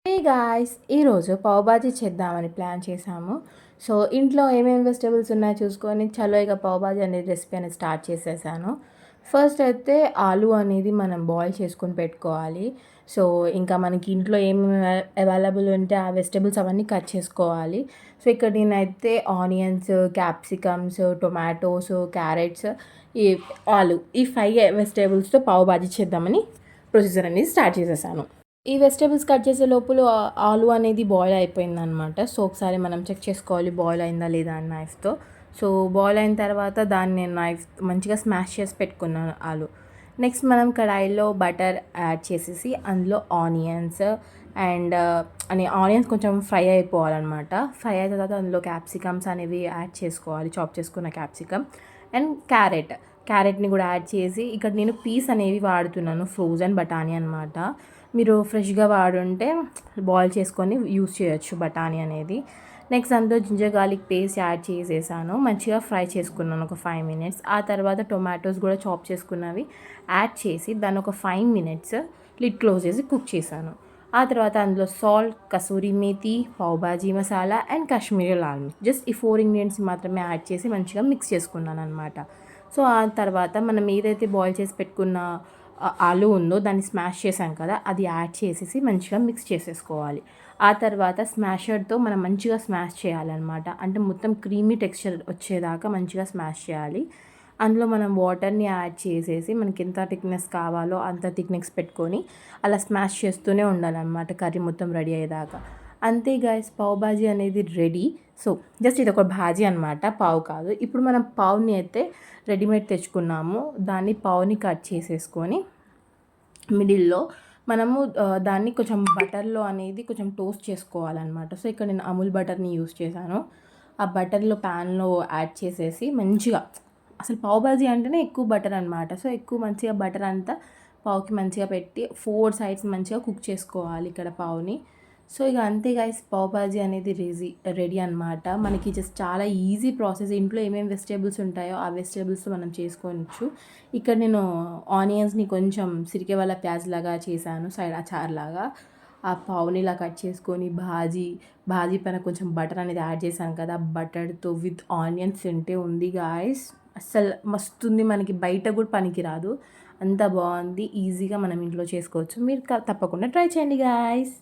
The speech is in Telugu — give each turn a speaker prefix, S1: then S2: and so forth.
S1: హే గాయ్స్, ఈరోజు పావ్ బాజీ చేద్దామని ప్లాన్ చేసాము. సో ఇంట్లో ఏమేమి వెజిటేబుల్స్ ఉన్నాయో చూసుకొని చలో ఇక పావ్ బాజీ అనేది రెసిపీ అనేది స్టార్ట్ చేసేసాను. ఫస్ట్ అయితే ఆలు అనేది మనం బాయిల్ చేసుకొని పెట్టుకోవాలి. సో ఇంకా మనకి ఇంట్లో ఏమేమి అవైలబుల్ ఉంటే ఆ వెజిటేబుల్స్ అవన్నీ కట్ చేసుకోవాలి. సో ఇక్కడ నేనైతే ఆనియన్స్, క్యాప్సికమ్స్, టొమాటోస్, క్యారెట్స్, ఈ ఆలు, ఈ 5 వెజిటేబుల్స్తో పావ్ బాజీ చేద్దామని ప్రొసీజర్ అనేది స్టార్ట్ చేసేసాను. ఈ వెజిటేబుల్స్ కట్ చేసే లోపల ఆలు అనేది బాయిల్ అయిపోయిందనమాట. సో ఒకసారి మనం చెక్ చేసుకోవాలి బాయిల్ అయిందా లేదా అని నైఫ్తో. సో బాయిల్ అయిన తర్వాత దాన్ని నేను నైఫ్ మంచిగా స్మాష్ చేసి పెట్టుకున్నాను ఆలు. నెక్స్ట్ మనం కడాయిలో బటర్ యాడ్ చేసేసి అందులో ఆనియన్స్ అండ్ ఆనియన్స్ కొంచెం ఫ్రై అయిపోవాలన్నమాట. ఫ్రై అయిన తర్వాత అందులో క్యాప్సికమ్స్ అనేవి యాడ్ చేసుకోవాలి, చాప్ చేసుకున్న క్యాప్సికమ్ అండ్ క్యారెట్ని కూడా యాడ్ చేసి, ఇక్కడ నేను పీస్ అనేవి వాడుతున్నాను, ఫ్రోజన్ బఠానీ అనమాట. మీరు ఫ్రెష్గా వాడుంటే బాయిల్ చేసుకొని యూస్ చేయొచ్చు బఠానీ అనేది. నెక్స్ట్ అందులో జింజర్ గార్లిక్ పేస్ట్ యాడ్ చేసేసాను, మంచిగా ఫ్రై చేసుకున్నాను ఒక 5 మినిట్స్. ఆ తర్వాత టొమాటోస్ కూడా చాప్ చేసుకున్నవి యాడ్ చేసి దాన్ని ఒక 5 మినిట్స్ లిడ్ క్లోజ్ చేసి కుక్ చేశాను. ఆ తర్వాత అందులో సాల్ట్, కసూరి మేతి, పావ్ బాజీ మసాలా అండ్ కాశ్మీరీ లాల్ మిర్చ్, జస్ట్ ఈ 4 ఇంగ్రీడియంట్స్ మాత్రమే యాడ్ చేసి మంచిగా మిక్స్ చేసుకున్నాను అనమాట. సో ఆ తర్వాత మనం ఏదైతే బాయిల్ చేసి పెట్టుకున్న ఆలు ఉందో దాన్ని స్మాష్ చేసాం కదా, అది యాడ్ చేసేసి మంచిగా మిక్స్ చేసేసుకోవాలి. ఆ తర్వాత స్మాషర్తో మనం మంచిగా స్మాష్ చేయాలన్నమాట. అంటే మొత్తం క్రీమీ టెక్స్చర్ వచ్చేదాకా మంచిగా స్మాష్ చేయాలి. అందులో మనం వాటర్ని యాడ్ చేసేసి మనకి ఎంత థిక్నెస్ కావాలో అంత థిక్నెస్ పెట్టుకొని అలా స్మాష్ చేస్తూనే ఉండాలన్నమాట కర్రీ మొత్తం రెడీ అయ్యేదాకా. అంతే గైస్, పావ్ బాజీ అనేది రెడీ. సో జస్ట్ ఇది ఒక భాజీ అనమాట, పావు కాదు. ఇప్పుడు మనం పావుని అయితే రెడీమేడ్ తెచ్చుకున్నాము, దాన్ని పావుని కట్ చేసేసుకొని మిడిల్లో మనము దాన్ని కొంచెం బటర్లో అనేది కొంచెం టోస్ట్ చేసుకోవాలన్నమాట. సో ఇక్కడ నేను అమూల్ బటర్ని యూస్ చేశాను. ఆ బటర్లో ప్యాన్లో యాడ్ చేసేసి మంచిగా, అసలు పావ్ బాజీ అంటేనే ఎక్కువ బటర్ అనమాట. సో ఎక్కువ మంచిగా బటర్ అంతా పావుకి మంచిగా పెట్టి 4 సైడ్స్ మంచిగా కుక్ చేసుకోవాలి ఇక్కడ పావుని. సో ఇక అంతే గైస్, పావ్ బాజీ అనేది రెడీ అనమాట. మనకి జస్ట్ చాలా ఈజీ ప్రాసెస్. ఇంట్లో ఏమేమి వెజిటేబుల్స్ ఉంటాయో ఆ వెజిటేబుల్స్తో మనం చేసుకోవచ్చు. ఇక్కడ నేను ఆనియన్స్ని కొంచెం సిరికే వాళ్ళ ప్యాజ్ లాగా చేశాను, సైడ్ అచార్ లాగా. ఆ పావుని ఇలా కట్ చేసుకొని బాజీ పైన కొంచెం బటర్ అనేది యాడ్ చేశాను కదా, బటర్తో విత్ ఆనియన్స్ తింటే ఉంది గాయస్, అస్సలు మస్తుంది. మనకి బయట కూడా పనికి రాదు, అంత బాగుంది. ఈజీగా మనం ఇంట్లో చేసుకోవచ్చు. మీరు తప్పకుండా ట్రై చేయండి గాయస్.